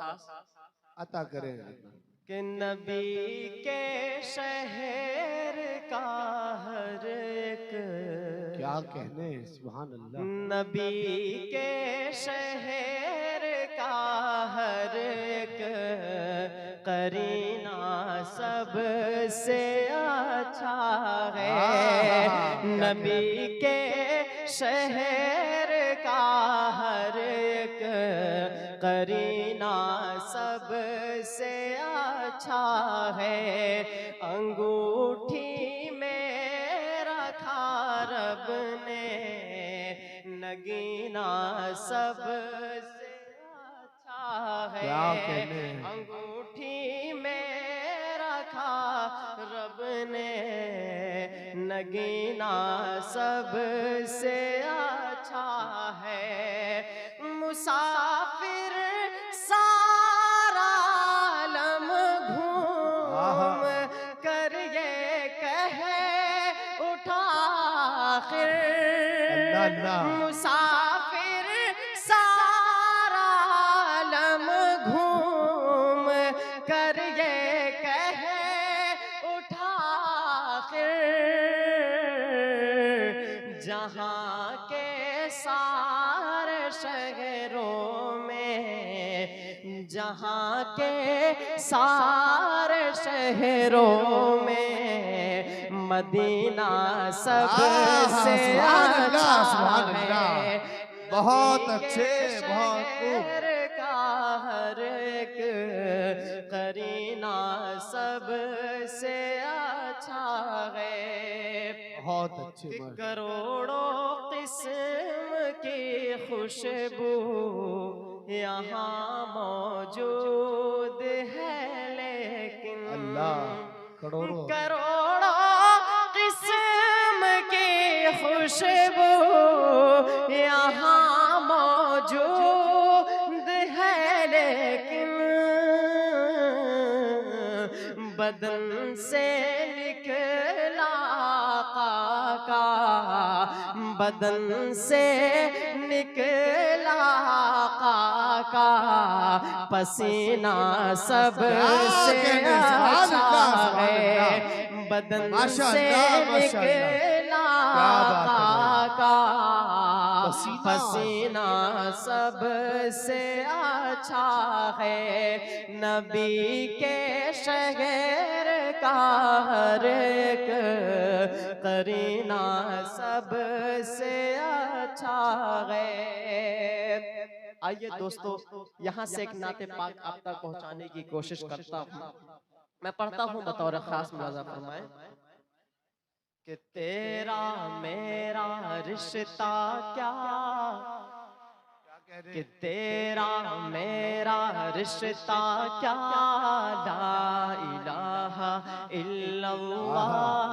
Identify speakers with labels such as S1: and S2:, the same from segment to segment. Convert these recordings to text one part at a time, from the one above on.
S1: अता करें
S2: कि नबी के शहर का हर एक,
S1: क्या कहने, सुभान अल्लाह।
S2: नबी के शहर का हर एक करीना सबसे अच्छा है। नबी के शहर का हर एक करीना सबसे अच्छा है। अंगूठी में रखा रब ने नगीना सबसे अच्छा है।
S1: क्या कहने,
S2: अंगूठी में रखा रब ने नगीना सबसे अच्छा है। मुसाफिर सारा आलम घूम कर ये कहे उठा आखिर, मुसाफिर सारा आलम घूम कर ये कहे उठा आखिर, जहाँ के सारे शहरों में, जहाँ के सारे शहरों में मदीना सबसे अच्छा है।
S1: बहुत अच्छे, बहुत खूब।
S2: का हर एक करीना सबसे अच्छा है।
S1: बहुत अच्छे,
S2: कि करोड़ों किस्म की खुशबू यहाँ मौजूद है, लेकिन
S1: अल्लाह करोड़ों
S2: किस्म की खुशबू यहाँ मौजूद है, लेकिन बदन से निकला का, बदन से निकला का पसीना सबसे अच्छा है। बदन से निकला का पसीना सबसे अच्छा है। नबी के शहर का हर एक करीना सबसे अच्छा है। आइए दोस्तों, यहाँ से एक नाते पाक आप तक पहुँचाने की कोशिश करता हूँ। मैं पढ़ता हूँ, बतौर खास मुलाजा फरमाएं कि तेरा मेरा रिश्ता क्या, कि तेरा मेरा रिश्ता क्या, ला इलाहा इल्लल्लाह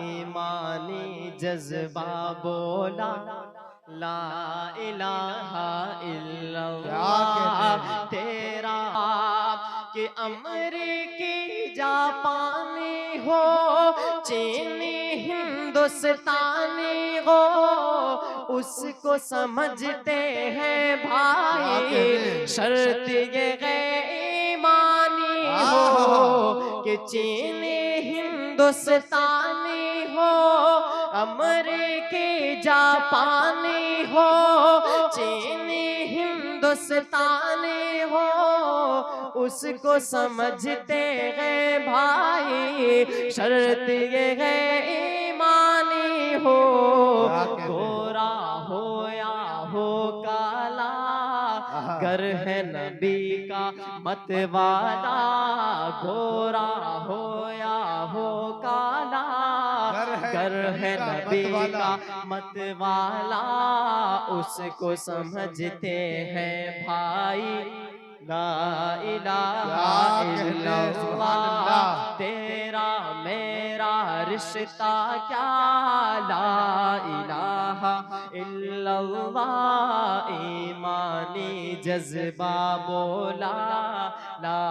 S2: ईमानी जज्बा बोला, ला इलाहा इल्लल्लाह। तेरा कि अमरीकी जापानी हो, चीनी हिंदुस्तानी हो, उसको समझते हैं भाई शर्त ये है ईमानी हो। कि चीनी हिंदुस्तानी हो, अमरीकी जापानी हो, चीनी हिंदुस्तानी हो, उसको समझते हैं भाई शर्त ये है ईमानी हो। गोरा हो या हो काला, गर है नबी का मतवाला, गोरा हो या हो काला, गर है नबी का मतवाला, उसको समझते हैं भाई ला इलाहा इल्लल्लाह। तेरा मेरा रिश्ता क्या, ला इलाहा इल्लल्लाह ईमानी जज्बा बोला, ला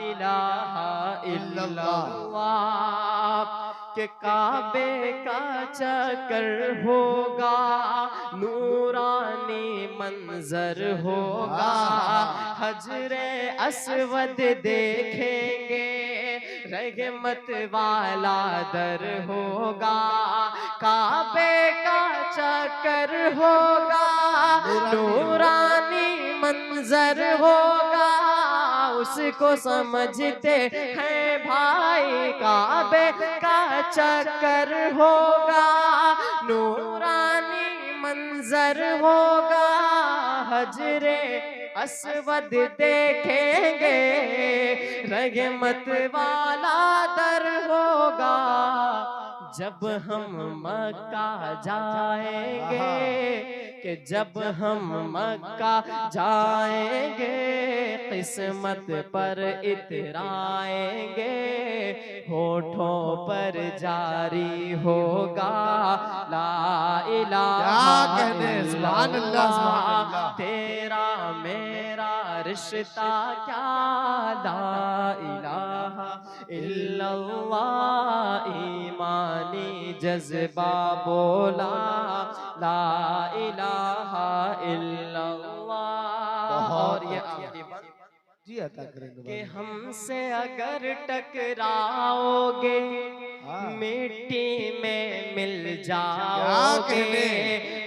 S2: इलाहा इल्लल्लाह। के काबे का चक्कर होगा, नूरानी मंजर होगा। हजरे अस्वद देखेंगे, रहमत वाला दर होगा। काबे का चक्कर होगा, नूरानी मंजर होगा। उसको समझते हैं भाई, काबे का चक्कर होगा, नूरानी मंजर होगा। हजरे अस्वद देखेंगे, रहमत वाला दर होगा। जब हम मक्का जाएंगे, कि जब हम मक्का जाएंगे, किस्मत पर इतराएंगे, होठों पर जारी होगा ला इलाहा इल्लल्लाह। तेरा मेरा रिश्ता क्या, ला इलाहा इल्लल्लाह। ईमानी जज्बा बोला ला इलाहा इल्लल्लाह। और ये
S1: जी अता करें
S2: कि हमसे अगर टकराओगे, मिट्टी में मिल जाओगे।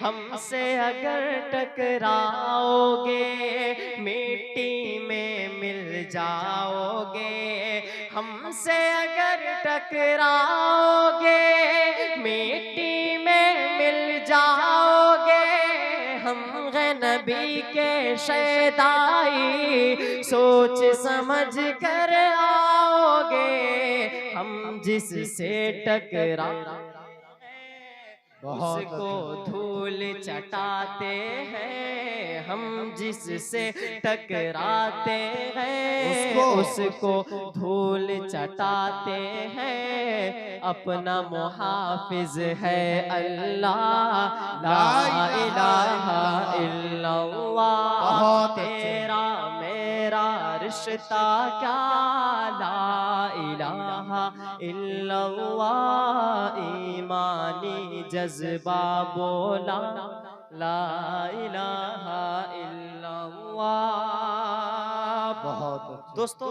S2: हमसे अगर टकराओगे, मिट्टी में मिल जाओगे। हमसे अगर टकराओगे, मिट्टी में मिल जाओगे। हम हैं नबी के शैदाई, सोच समझ कर आओगे। हम जिससे टकरा उसको धूल चटाते हैं, हम जिससे टकराते हैं उसको धूल चटाते हैं। अपना मुहाफिज है अल्लाह, ला इलाहा इल्लल्लाह। तेरा मेरा रिश्ता क्या, ला इलाहा इल्लल्लाह। ईमानी जज्बा बोला ला इलाहा इल्लल्लाह।
S1: बहुत
S2: दोस्तों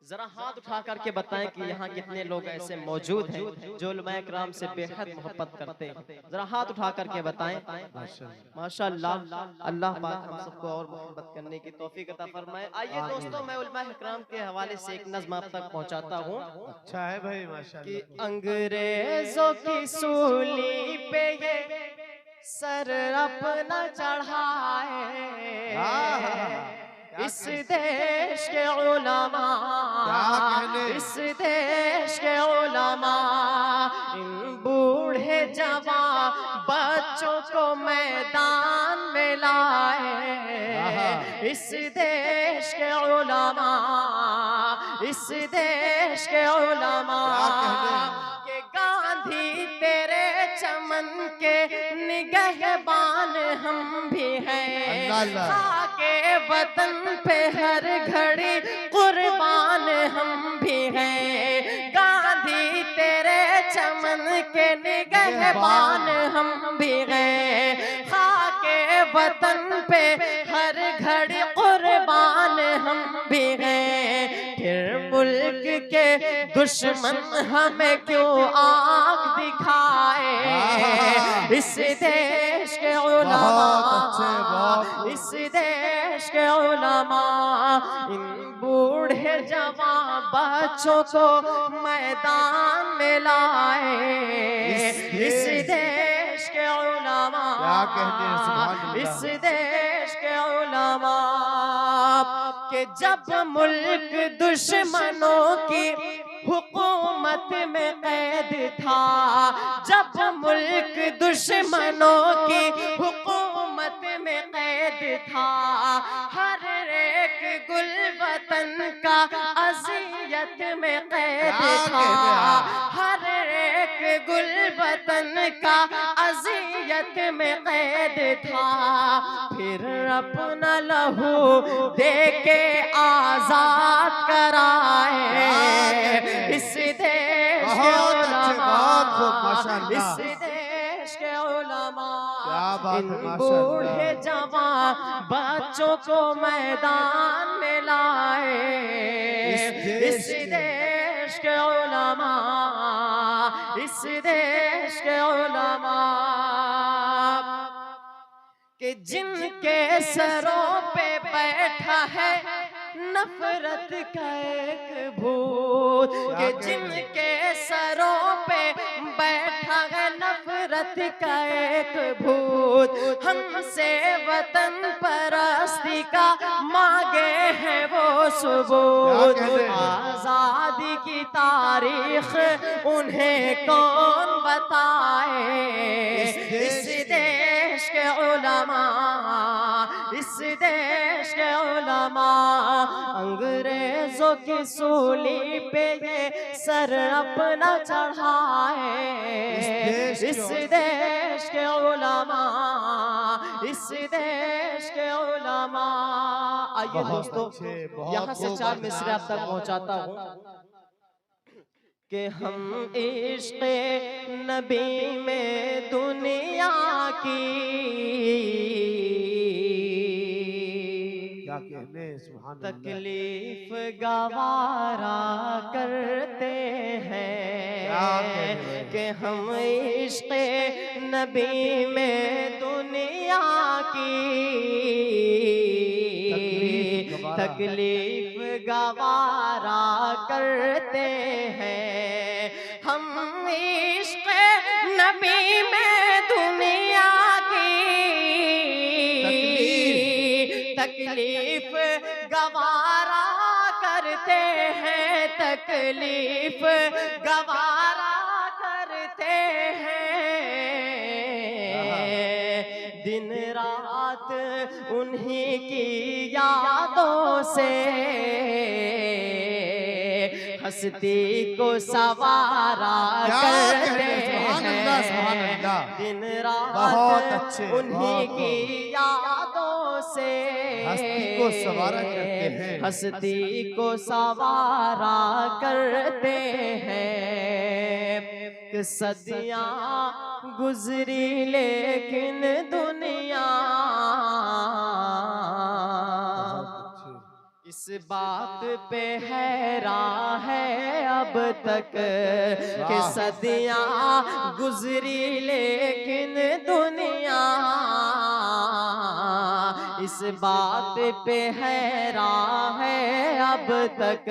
S2: जरा हाथ उठा करके बताएं कि यहाँ कितने लोग ऐसे मौजूद हैं जो उलमाए किराम से बेहद मोहब्बत करते हैं। जरा हाथ उठा करके बताएं। माशाअल्लाह, अल्लाह पाक हम सबको और मोहब्बत करने की तौफीक अता फरमाए। आइए दोस्तों, मैं उलमाए किराम के हवाले से एक नज़्म आप तक पहुँचाता हूँ।
S1: अच्छा है भाई, माशाअल्लाह।
S2: कि अंग्रेजों की सूली पे ये सर अपना चढ़ाए, इस देश के उलमा, इस देश के उलमा, इन बूढ़े जवान बच्चों को मैदान में लाए। इस देश के उलमा, इस देश के उलमा, के गांधी तेरे चमन के निगहबान हम भी हैं। खाके वतन पे हर घड़ी कुर्बान हम भी हैं। गांधी तेरे चमन के निगहबान हम भी हैं। खाके वतन पे हर घड़ी कुर्बान हम भी हैं। फिर मुल्क के दुश्मन हमें क्यों आँख दिखाए। इस देश के उलमा, इस देश के उलमा, इन बूढ़े जवान बच्चों को मैदान में लाए। इस देश के उलमा, इस देश के उलमा, के जब मुल्क दुश्मनों की हुकूमत में कैद था, जब मुल्क दुश्मनों की हुकूमत में कैद था, हर एक गुल वतन का अज़ियत में कैद था। हर एक गुल वतन का अज़ियत में कैद था। फिर अपना लहू दे के आजाद कराए। इस देश के
S1: खूब माशाअल्लाह।
S2: इस देश के उलमा
S1: क्या बात
S2: इन
S1: है माशाअल्लाह।
S2: बूढ़े जवान बच्चों को मैदान में लाए। इस देश के उलमा, इस देश के उलमा कि जिनके सरों पे बैठा है नफरत का एक भूत, कि जिनके सरों पे बैठा है नफरत का एक भूत, हमसे वतन परस्ती का मांगे हैं वो सबूत। आजादी की तारीख उन्हें कौन बताए। इस देश के उलमा, इस देश के उलमा अंग्रेजों की सूली पे ये सर अपना चढ़ाए। इस देश के उलमा, इस देश के उलमा। आइए दोस्तों, यहाँ से 4 मिसरे आप तक पहुंचाता हूँ कि हम इश्क़ नबी में दुनिया की
S1: क्या कहने, सुभान अल्लाह।
S2: तकलीफ गवारा करते हैं कि हम इश्क़ नबी में दुनिया की तकलीफ गवारा करते हैं। हम इश्क़ नबी में दुनिया की तकलीफ गवारा करते हैं, तकलीफ गवारा करते हैं। दिन रात उन्हीं की यादों से हस्ती को सवारा करते हैं। दिन रात उन्हीं की यादों से
S1: हस्ती को सवारा करते हैं,
S2: हस्ती को सवारा करते हैं। कि सदियां गुजरी लेकिन दुनिया इस बात पे हैरान है अब तक कि सदियां गुजरी लेकिन दुनिया इस बात पे हैरान है अब तक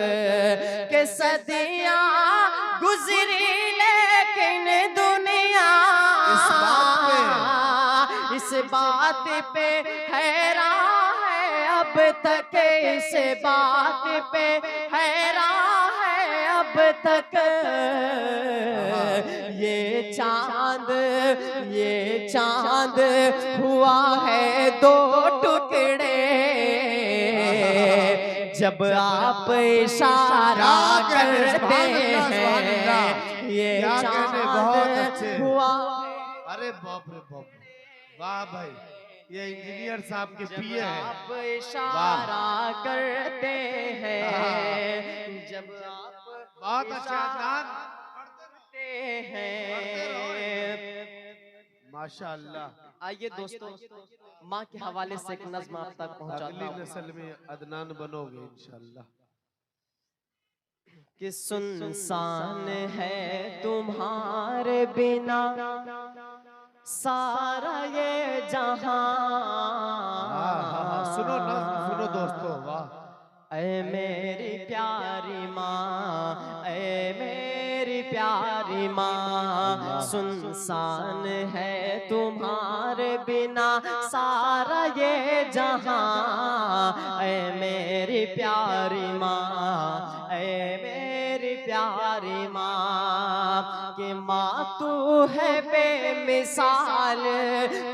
S2: कि सदियां गुजरी लेकिन दुनिया इस बात पे हैरान है अब तक, इस बात पे हैरान है अब तक। ये चांद हुआ है 2 टुकड़े जब आप इशारा करते हैं। ये चांद हुआ।
S1: अरे बाप रे बाप, वाह भाई, ये इंजीनियर साहब के पीए हैं।
S2: आप इशारा करते हैं जब आप
S1: बहुत अच्छा
S2: करते हैं।
S1: माशाअल्लाह।
S2: आइए दोस्तों, माँ के हवाले से एक नज़्म आप तक पहुंचाता
S1: अगली
S2: हूं
S1: नस्ल में अदनान बनोगे इंशाअल्लाह।
S2: कि सुनसान है तुम्हारे बिना सारा ये जहां।
S1: सुनो ना, सुनो दोस्तों, वाह।
S2: ऐ मेरी प्यारी माँ, ऐ मेरी प्यारी माँ, सुनसान है तुम्हारे बिना सारा ये जहां। ऐ मेरी प्यारी माँ, ऐ मेरी प्यारी माँ, कि माँ तू है बेमिसाल,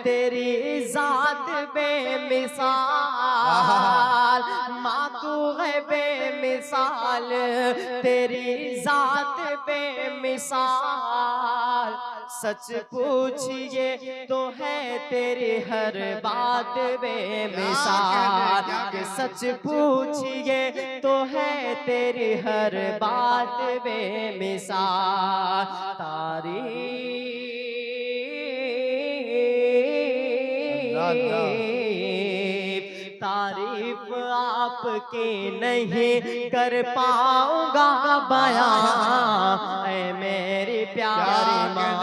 S2: तेरी जात बेमिसाल। माँ तू है बेमिसाल, तेरी जात बेमिसाल। सच पूछिए तो है तेरी हर बात बेमिसाल, कि सच पूछिए तो है तेरी हर बात बेमिसाल। तारीफ आपकी नहीं कर पाऊंगा बयां, ऐ मेरी प्यारी माँ,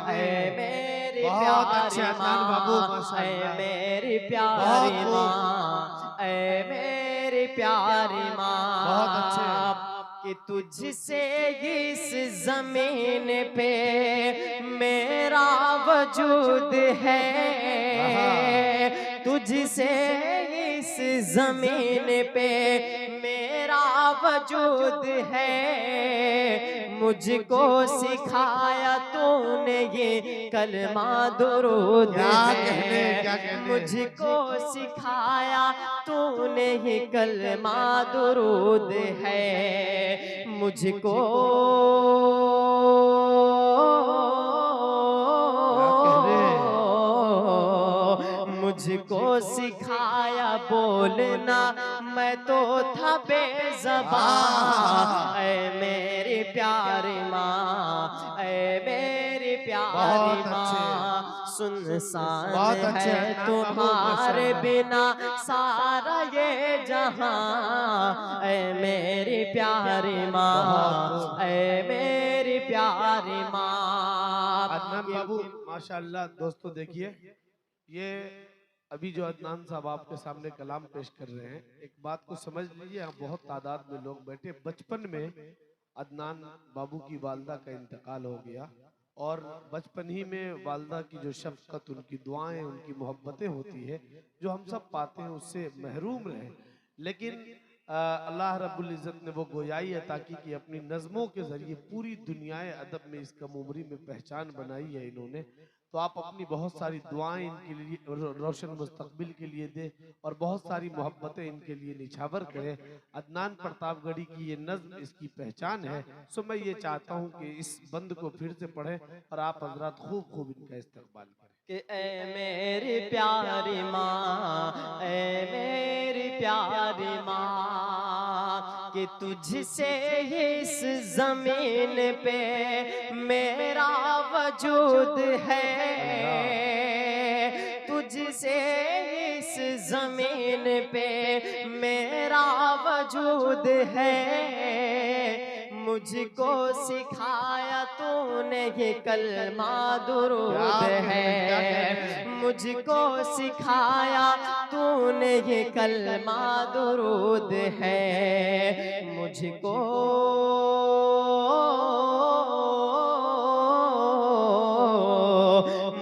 S2: ऐ मेरी प्यारी माँ, ऐ मेरी प्यारी माँ, ऐ मेरी प्यारी माँ, कि तुझसे इस जमीन पे मेरा वजूद है, तुझसे इस जमीन पे मेरा वजूद है। मुझको सिखाया तूने ये कलमा दुरूद है, मुझको सिखाया तूने ये कलमा दुरूद है। मुझको मुझको सिखाया बोलना, मैं तो था बेज़बान, ऐ मेरी प्यारी माँ, ऐ मेरी प्यारी माँ, सुनसान है तुम्हारे बिना सारा ये जहां, ऐ मेरी प्यारी माँ, ऐ मेरी प्यारी माँ।
S1: अदनान बाबू माशाअल्लाह। दोस्तों देखिए, ये अभी जो अदनान साहब आपके सामने कलाम पेश कर रहे हैं, एक बात को समझ लीजिए, यहाँ बहुत तादाद में लोग बैठे। बचपन में अदनान बाबू की वालदा का इंतकाल हो गया और बचपन ही में वालदा की जो शफकत, उनकी दुआएं, उनकी मोहब्बतें होती है जो हम सब पाते हैं, उससे महरूम रहे। लेकिन अल्लाह रब्बुल इज़्ज़त ने वो गोयाई अता की कि अपनी नज़मों के ज़रिए पूरी दुनियाए अदब में इस कम उम्री में पहचान बनाई है इन्होंने। तो आप अपनी बहुत सारी दुआएं इनके लिए रोशन मुस्तकबिल के लिए दे और बहुत सारी मोहब्बतें इनके लिए निछावर करें। अदनान प्रतापगढ़ी की ये नज़्म इसकी पहचान है। सो मैं ये चाहता हूँ कि इस बंद को फिर से पढ़ें और आप हजरात खूब खूब इनका इस्तकबाल करें।
S2: कि ऐ मेरी प्यारी माँ, ऐ मेरी प्यारी माँ, कि तुझसे इस जमीन पे मेरा वजूद है, तुझसे इस जमीन पे मेरा वजूद है। मुझको सिखाया तूने ये कलमा दुरूद है, मुझको सिखाया तूने ये कलमा दुरूद है। मुझको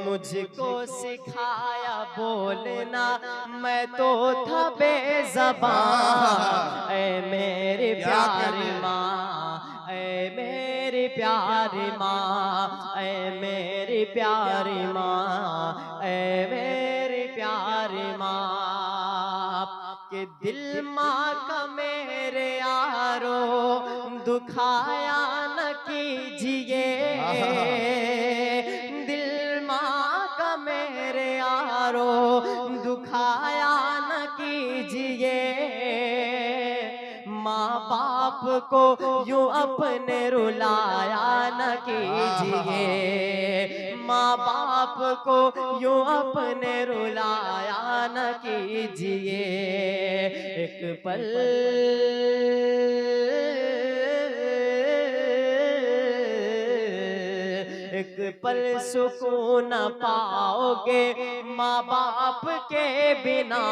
S2: मुझको सिखाया बोलना, मैं तो था बेज़बान, ऐ मेरी प्यारी माँ, ऐ मेरी प्यारी माँ, ऐ मेरी प्यारी माँ, ऐ मेरी प्यारी माँ, के दिल माँ का मेरे यारो दुखाया न कीजिए, दिल माँ का मेरे यारो दुखाया न कीजिए। माँ बाप को यूं अपने रुलाया न कीजिए, माँ बाप को यूं अपने रुलाया न कीजिए। एक पल एक पल सुकून पाओगे माँ बाप के बिना,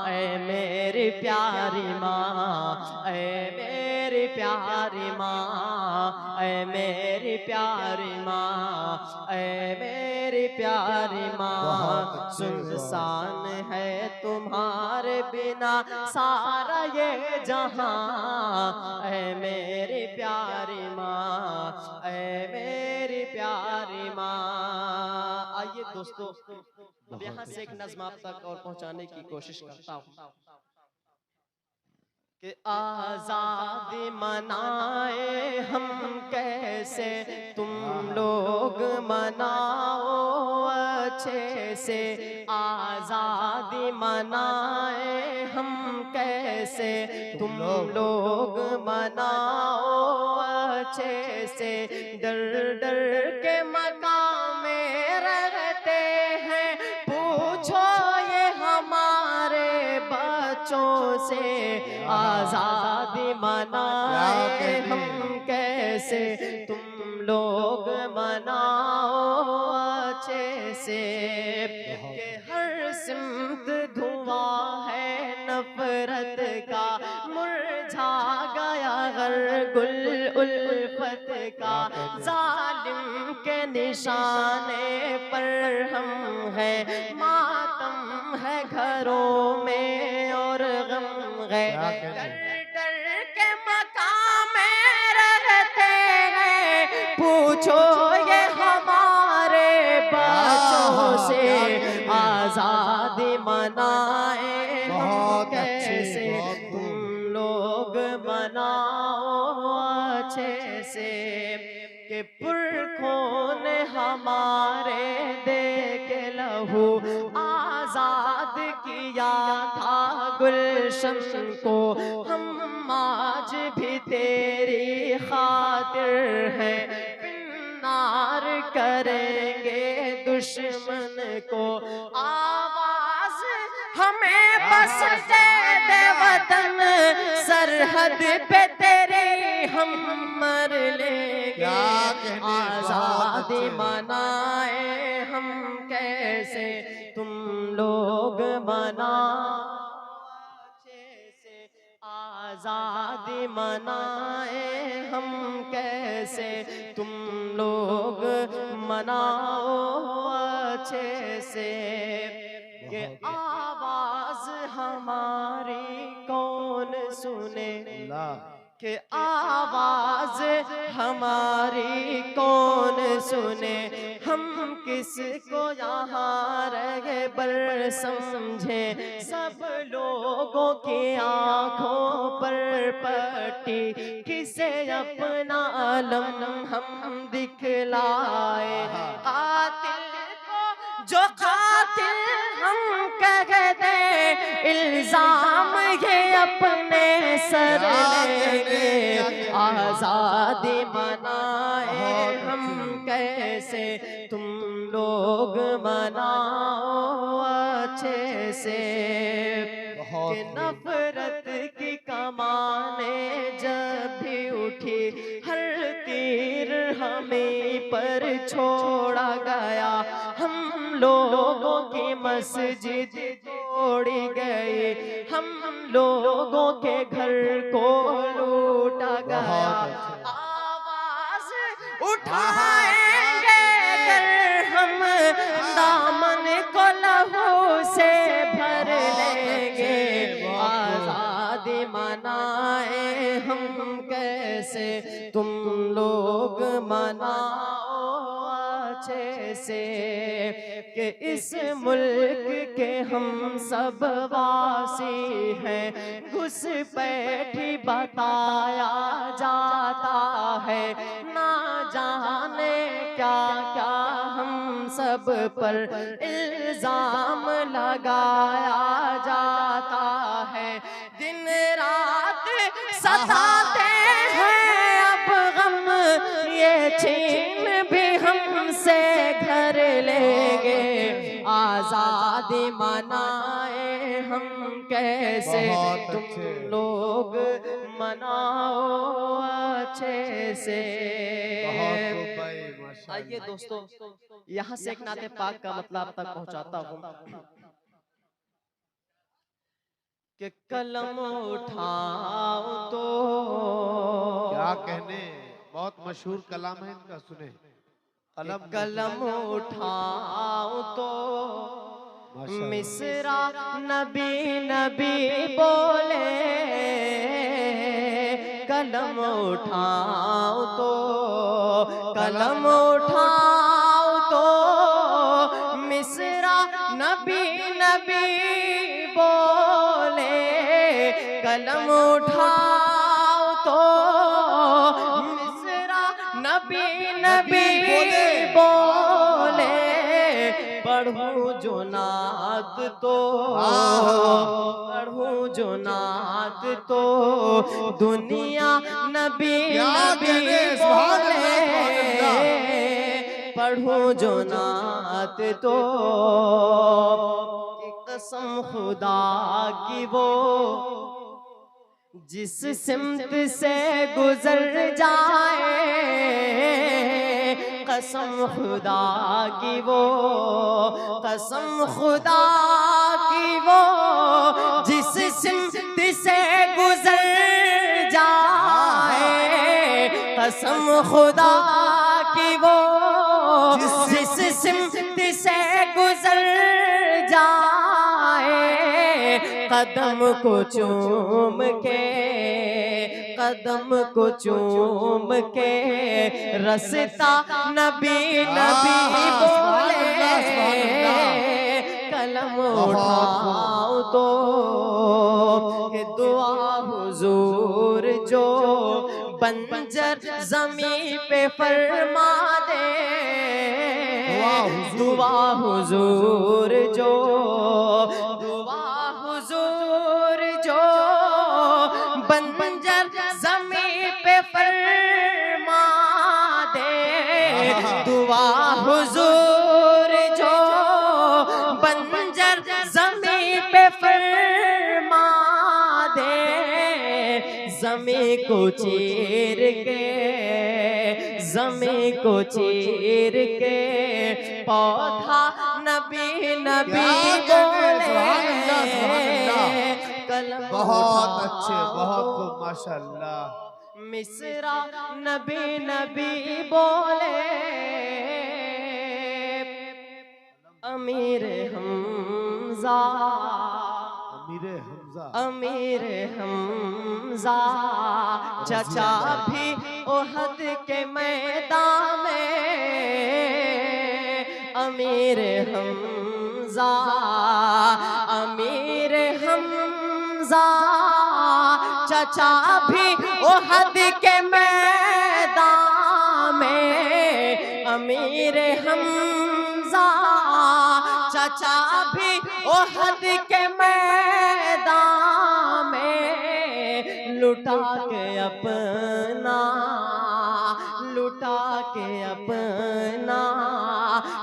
S2: ऐ मेरी प्यारी माँ, ऐ मेरी प्यारी माँ, ऐ मेरी प्यारी माँ, ऐ मेरी प्यारी माँ। सुनसान है तुम्हारे बिना सारा ये जहां, ऐ मेरी प्यारी माँ, ऐ मेरी प्यारी माँ। आइए दोस्तों, अब यहाँ से एक नज़्म आप तक और पहुँचाने की कोशिश करता हूँ कि आजादी मनाए हम कैसे कैसे तुम लोग मनाओ अच्छे से, आजादी मनाए हम कैसे तुम लोग मनाओ अच्छे से। डर डर के मकाम में रहते हैं, पूछो ये हमारे बच्चों से, आजादी मनाए हम कैसे तुम लोग मनाओ अच्छे से। कि हर सिमत धुआं है नफरत का, मुरझा गया हर गुल उल्फत का, जालिम के निशाने पर हम हैं, मातम है घरों में और गम है। डर डर के मकाम में रहते हैं, पूछो ये हमारे बच्चों से, आजादी मनाए हम कैसे तुम लोग मनाओ अच्छे से। कि पुरखों ने हमारे दे के लहू आजाद किया था गुलशन को, हम आज भी तेरी खातिर हैं, नार करेंगे दुश्मन को। आवाज हमें बस दे वतन, सरहद पे तेरी हम मर लेंगे, आजादी मनाए हम कैसे तुम लोग मनाओ अच्छे से, आजादी मनाए हम कैसे तुम लोग मनाओ अच्छे से। कि आवाज हमारी कौन सुने, कि आवाज हमारी कौन सुने, हम किसको यहाँ रहे बर समझे। सब लोगों की आंखों पर पट्टी, किसे अपना अलम हम दिखलाए। कातिल को जो कातिल हम कह दे, इल्जाम ये अपने सर लेंगे, आजादी मनाए हम कैसे तुम लोग मनाओ अच्छे से। कि नफरत की कमाने जब भी उठी, हर तीर हमें पर छोड़ा गया, हम लोगों की मस्जिद तोड़ी गई, हम लोगों के घर को लूटा गया। आवाज उठाएंगे अगर हम, दामन को लहू से भर लेंगे, आजादी मनाए हम कैसे तुम लोग मनाओ अच्छे से। कि इस मुल्क के हम सब वासी हैं, घुसपैठी बताया जाता है, ना जाने क्या क्या हम सब पर इल्जाम लगाया जाता है। दिन रात सताते हैं अब गम, ये छीन भी हमसे घर लेंगे, आजादी मनाए हम कैसे तुम लोग मनाओ अच्छे से। आइए दोस्तों, यहाँ से एक नाते पाक का मतलब आप तक पहुँचाता हूँ। कि कलम उठाओ तो
S1: क्या कहने, बहुत मशहूर कलाम है इनका, सुने।
S2: कलम उठाओ तो मिसरा नबी नबी बोले, कलम उठाओ तो, कलम उठाओ तो मिसरा नबी नबी बोले, कलम उठाओ तो मिसरा नबी नबी बोले पढ़ूं जो नात तो पढ़ूं जो नात तो दुनिया नबी नबी बोले पढ़ूं जो नात तो कसम खुदा की वो जिस सिमत से गुजर जाए कसम खुदा की वो कसम खुदा की वो जिस सिमत से गुजर जाए कसम खुदा की वो जिस सिमत से गुजर जाए कदम को चूम के कदम को चूम के रसता नबी नबी बोले कलम उठाओ तो ये दुआ हुजूर जो बंजर जमी पे फरमा दे दुआ हुजूर जो दुआ हुजूर जो बंजर जमी पे फरमा दे दुआ हुजूर जो बंजर जमी पे फरमा दे जमी को चीर के जमी को चीर के पौधा नबी नबी बोले कलम
S1: बहुत अच्छे, बहुत खूब, माशाअल्लाह।
S2: मिसरा नबी नबी बोले अमीर हमजा
S1: अमीरे हमजा
S2: अमीर हमजा चचा भी ओहद के मैदान में अमीर हमजा अमीर हमजा चचा भी ओहद के मैदान में अमीर हमजा चचा भी ओहद के मैदान में लुटा के अपना अपना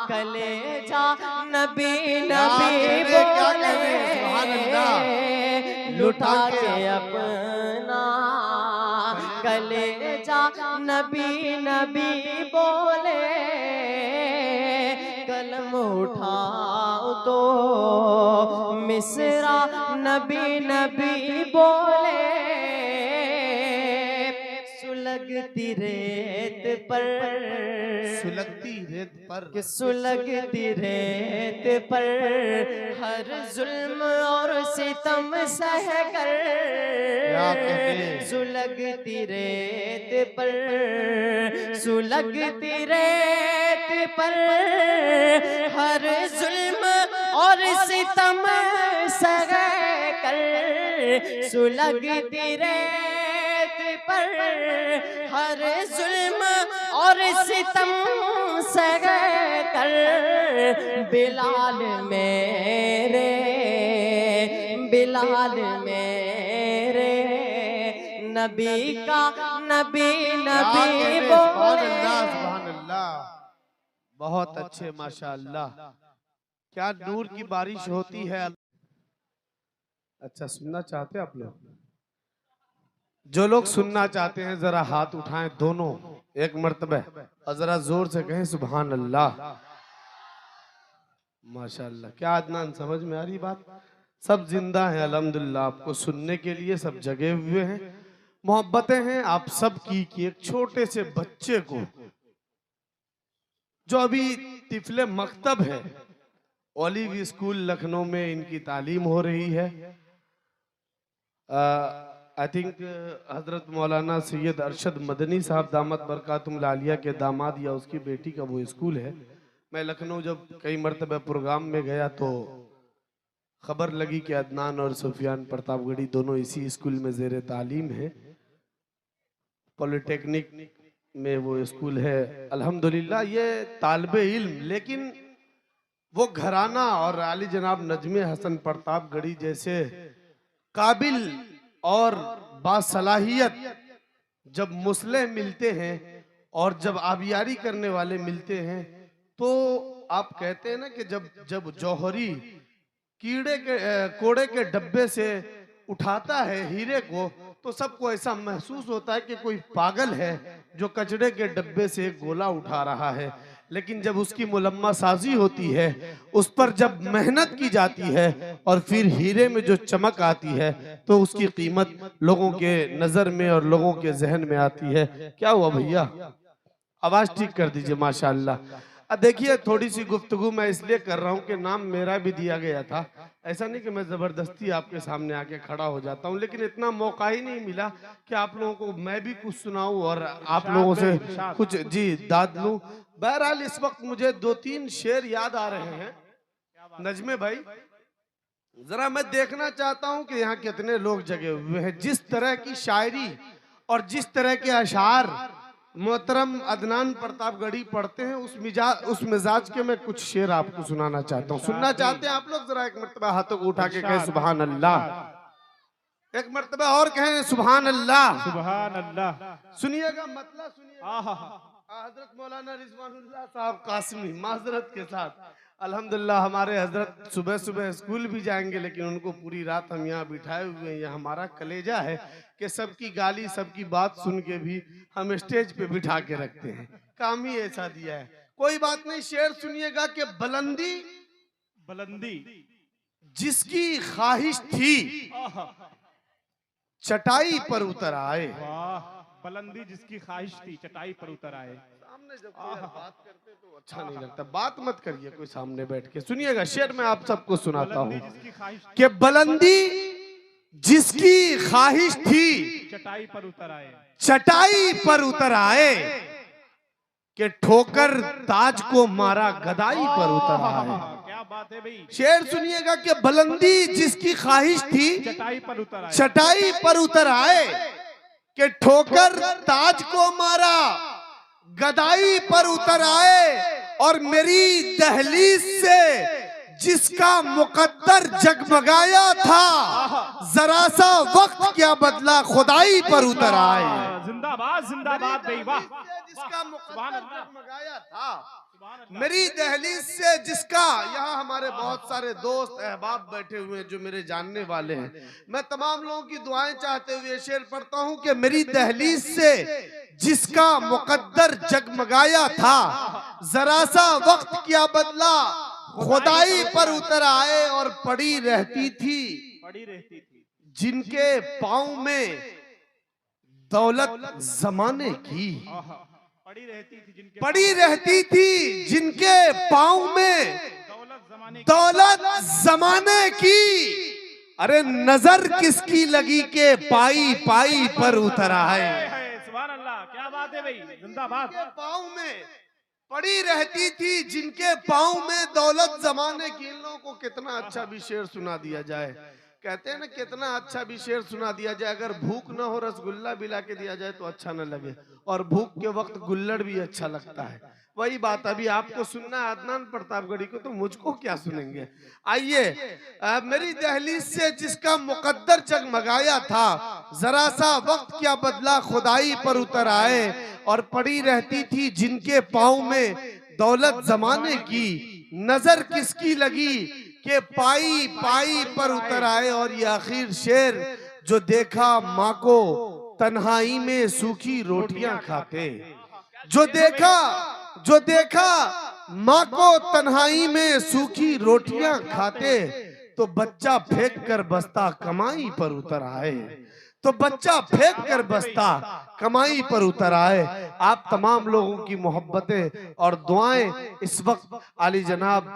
S2: कलेजा नबी नबी बोले लुटा के अपना कलेजा नबी नबी बोले कलम उठाओ तो मिसरा नबी नबी बोले सुलगती रेत पर
S1: सुलगती रेत पर
S2: कि सुलगती रेत पर हर जुल्म और सितम सह कर सुलगती रेत पर सुलगती रेत पर हर जुल्म और सितम सह कर सुलगती रेत पर हर जुल्म और सितम सह कर बिलाल मेरे नबी का नबी नबी बोले।
S1: सुभान अल्लाह, बहुत अच्छे, माशाअल्लाह, क्या नूर की बारिश होती है। अच्छा, सुनना चाहते हैं आप लोग? जो लोग सुनना चाहते हैं जरा हाथ उठाएं दोनों एक मर्तबा और जरा जोर से कहें सुभान अल्लाह। माशाअल्लाह, क्या अदनान समझ में आ रही बात? सब जिंदा हैं अल्हम्दुलिल्लाह, आपको सुनने के लिए सब जगे हुए हैं। मोहब्बतें हैं आप सब की कि एक छोटे से बच्चे को जो अभी तिफले मकतब है, ओलिव स्कूल लखनऊ में इनकी तालीम हो रही है। आई थिंक हजरत मौलाना सैयद अरशद मदनी साहब दामत बरकातुम लालिया के दामाद या उसकी बेटी का वो स्कूल है। मैं लखनऊ जब कई मरतबा प्रोग्राम में गया तो खबर लगी कि अदनान और सुफियान प्रतापगढ़ी दोनों इसी स्कूल में जेर तालीम है। पॉलिटेक्निक में वो स्कूल है। अल्हम्दुलिल्लाह ये तालिबे इल्म, लेकिन वो घराना और आली जनाब नजमे हसन प्रतापगढ़ी जैसे काबिल और बासलाहियत जब मुस्लिम मिलते हैं और जब आबियारी करने वाले मिलते हैं, तो आप कहते हैं ना कि जब जब जौहरी कोड़े के डब्बे से उठाता है हीरे को, तो सबको ऐसा महसूस होता है कि कोई पागल है जो कचड़े के डब्बे से एक गोला उठा रहा है। लेकिन जब उसकी मुलम्मा साजी होती है, उस पर जब मेहनत की जाती है और फिर हीरे में जो चमक आती है, तो उसकी कीमत लोगों के नजर में और लोगों के जहन में आती है। क्या हुआ भैया, आवाज ठीक कर दीजिए माशाअल्लाह। देखिए थोड़ी सी गुफ्तगू मैं इसलिए कर रहा हूँ कि नाम मेरा भी दिया गया था। ऐसा नहीं कि मैं जबरदस्ती आपके सामने आके खड़ा हो जाता हूँ, लेकिन इतना मौका ही नहीं मिला कि आप लोगों को मैं भी कुछ सुनाऊं और आप लोगों से कुछ जी दाद लूं। बहरहाल इस वक्त मुझे 2-3 शेर याद आ रहे हैं। नजमे भाई, जरा मैं देखना चाहता हूं कि यहाँ कितने लोग जगे हुए हैं। जिस तरह की शायरी और जिस तरह के अशार मोहतरम अदनान प्रतापगढ़ी पढ़ते हैं, उस मिजाज के मैं कुछ शेर आपको सुनाना चाहता हूँ। सुनना चाहते हैं आप लोग? जरा एक मर्तबा हाथों को उठा के कहें सुभान अल्लाह। एक मर्तबा और कहें सुभान अल्लाह।
S3: सुभान अल्लाह।
S1: सुनिएगा, मतलब सुनिएगा। हजरत मौलाना रिजवानुल्लाह साहब कासमी माजरत के साथ अल्हम्दुलिल्लाह हमारे हजरत सुबह सुबह स्कूल भी जाएंगे, लेकिन उनको पूरी रात हम यहाँ बिठाए हुए हैं। ये हमारा कलेजा है कि सबकी गाली सबकी बात सुन के भी हम स्टेज पे बिठा के रखते हैं। काम ही ऐसा दिया है। कोई बात नहीं, शेर सुनिएगा कि बुलंदी
S3: बुलंदी
S1: जिसकी ख्वाहिश थी चटाई पर उतर आए।
S3: वाह, बुलंदी जिसकी ख्वाहिश थी चटाई पर उतर आए।
S1: सामने जब बात करते तो अच्छा नहीं लगता, बात मत करिए कोई सामने बैठ के। सुनिएगा शेर मैं आप सबको सुनाता हूँ कि बुलंदी जिसकी ख्वाहिश थी
S3: चटाई पर उतर आए,
S1: चटाई पर उतर आए, कि ठोकर ताज को मारा गदाई पर उतर आए।
S3: क्या बात है भाई।
S1: शेर सुनिएगा कि बुलंदी जिसकी ख्वाहिश थी
S3: चटाई पर उतर आए,
S1: चटाई पर उतर आए, कि ठोकर ताज को मारा गदाई पर उतर आए। और मेरी दहलीज से जिसका मुकद्दर जगमगाया था, जरा सा वक्त क्या बदला खुदाई पर उतर आए।
S3: जिंदाबाद जिंदाबाद भाई, वाह।
S1: जिसका मुकद्दर जगमगाया था, मेरी दहलीज से जिसका, यहाँ हमारे बहुत सारे दोस्त अहबाब बैठे हुए हैं जो मेरे जानने वाले हैं। मैं तमाम लोगों की दुआएं चाहते हुए शेर पढ़ता हूँ कि मेरी दहलीज से जिसका मुकद्दर जगमगाया था, जरा सा वक्त क्या बदला खुदाई पर उतर आए। और पड़ी रहती थी जिनके पाँव में दौलत जमाने की, पड़ी रहती थी जिनके पाँव में दौलत जमाने की। अरे नजर किसकी लगी के पाई पाई पर उतर आए।
S3: सुभान अल्लाह, क्या बात है भाई, जिंदाबाद।
S1: पाँव में पड़ी रहती थी जिनके पाँव में दौलत जमाने की। इन लोगों को कितना अच्छा भी शेर सुना दिया जाए, कहते हैं ना कितना अच्छा भी शेर सुना दिया जाए, अगर भूख ना हो रसगुल्ला भी ला के दिया जाए तो अच्छा ना लगे, और भूख के वक्त गुल्लड़ भी अच्छा लगता है। वही बात अभी आपको सुनना है अदनान प्रतापगढ़ी को, तो मुझको क्या सुनेंगे। आइए, मेरी दहलीज से जिसका मुकद्दर जगमगाया था, जरा सा वक्त क्या बदला खुदाई पर उतर आए। और पड़ी रहती थी जिनके पाँव में दौलत जमाने की, नजर किसकी लगी के पाई पाई पर उतर आए। और ये आखिर शेर, जो देखा माँ को तन्हाई में सूखी रोटियां खाते, जो देखा माँ को तन्हाई में सूखी रोटियां खाते, तो बच्चा फेंक कर बस्ता कमाई पर उतर आए, तो बच्चा फेंक कर बस्ता कमाई पर उतर आए। आप तमाम लोगों की मोहब्बतें और दुआएं इस वक्त आली जनाब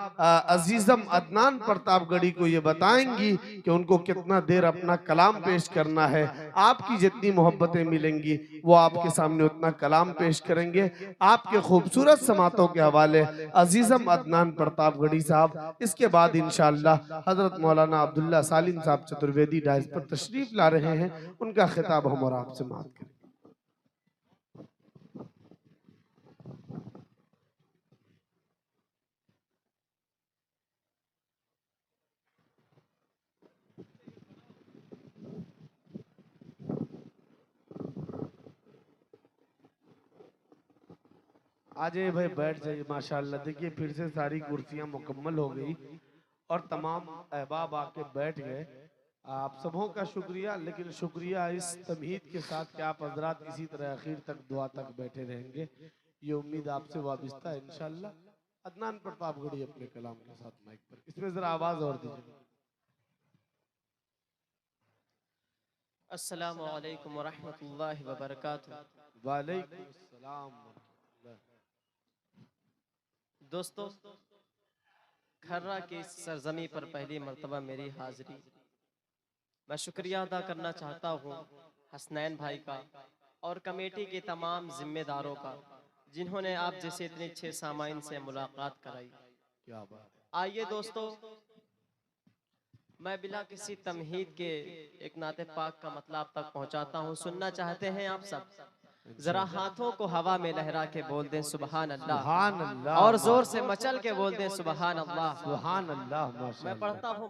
S1: अजीजम अदनान प्रतापगढ़ी को ये बताएंगी कि उनको कितना देर अपना कलाम पेश करना है। आपकी जितनी मोहब्बतें मिलेंगी वो आपके सामने उतना कलाम पेश करेंगे। आपके खूबसूरत समातों के हवाले अजीजम अदनान प्रतापगढ़ी साहब, इसके बाद इंशाअल्लाह हजरत मौलाना अब्दुल्ला सालिम साहब चतुर्वेदी डायस पर तशरीफ ला रहे हैं। उनका खिताब हम और आपसे माफ करें। आ जाइए भाई, बैठ जाइए। माशाल्लाह, देखिए फिर से सारी कुर्सियां मुकम्मल हो गई और तमाम अहबाब आके बैठ गए। आप सबों का शुक्रिया, लेकिन शुक्रिया इस तमहीद के साथ कि आप हजरात इसी तरह आखिर तक दुआ तक बैठे रहेंगे, ये उम्मीद आपसे वाबिस्ता है इंशाल्लाह। अदनान प्रतापगढ़ी अपने कलाम के साथ माइक पर, इसमें जरा आवाज और दीजिए।
S2: अस्सलामु अलैकुम व रहमतुल्लाहि व बरकातुहू।
S1: वालेकुम अस्सलाम।
S2: दोस्तों, खर्रा की सरजमी पर पहली मर्तबा मेरी हाजिरी। मैं शुक्रिया अदा करना चाहता हूँ हसनैन भाई का और कमेटी के तमाम जिम्मेदारों का, जिन्होंने आप जैसे इतने अच्छे सामाइन से मुलाकात कराई।
S1: क्या बात है।
S2: आइए दोस्तों, मैं बिला किसी तमहीद के एक नाते पाक का मतलब आप तक पहुंचाता हूं। सुनना चाहते हैं आप सब? जरा हाथों को हवा में लहरा के बोल दें सुबहान अल्लाह,
S1: सुभान अल्लाह,
S2: और जोर से मचल के बोल दें सुबहान अल्लाह।
S1: सुभान अल्लाह।
S2: मैं
S1: माशाअल्लाह।
S2: पढ़ता हूँ।